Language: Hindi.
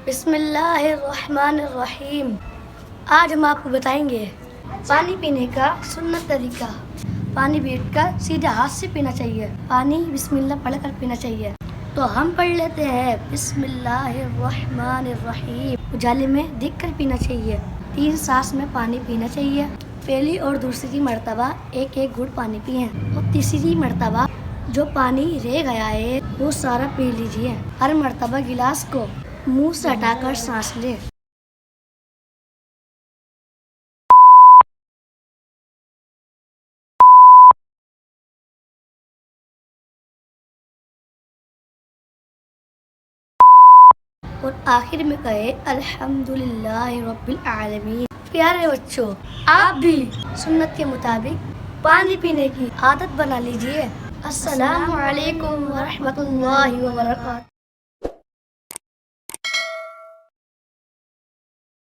बिस्मिल्लाहिर्रहमानिर्रहीम। आज हम आपको बताएंगे पानी पीने का सुन्नत तरीका। पानी बैठकर सीधे हाथ से पीना चाहिए। पानी बिस्मिल्लाह पढ़कर पीना चाहिए। तो हम पढ़ लेते हैं बिस्मिल्लाहिर्रहमानिर्रहीम। उजाले में देखकर पीना चाहिए। 3 सांस में पानी पीना चाहिए। पहली और दूसरी मर्तबा एक एक घूंट पानी पिए और तीसरी मर्तबा जो पानी रह गया है वो सारा पी लीजिए। हर मर्तबा गिलास को मुंह से हटाकर सांस ले। और आखिर में कहे अल्हम्दुलिल्लाहि रब्बिल आलमीन। प्यारे बच्चों, आप भी सुन्नत के मुताबिक पानी पीने की आदत बना लीजिए। अस्सलामु अलैकुम व रहमतुल्लाहि व बरकातहू।